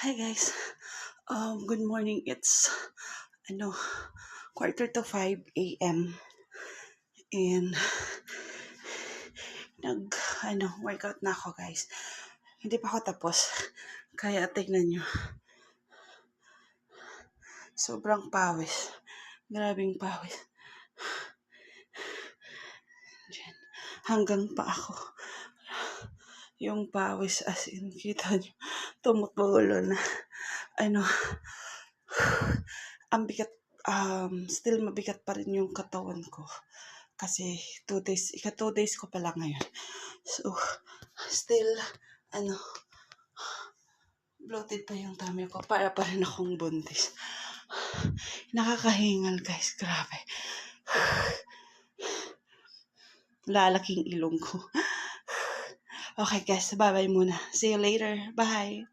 Hi guys. Good morning. It's ano 4:45 a.m. and nag workout na ako guys. Hindi pa ako tapos. Kaya tignan nyo. Sobrang pawis. Grabing pawis. Diyan. Hanggang pa ako. Yung pawis as in kita nyo. Tumutulo na. Ang bigat. Still mabigat pa rin yung katawan ko. Kasi 2 days, ika 2 days ko pala ngayon. So, still, bloated pa yung tummy ko. Para pa rin akong buntis. Nakakahingal guys, grabe. Lalaking ilong ko. Okay guys, bye-bye muna. See you later. Bye.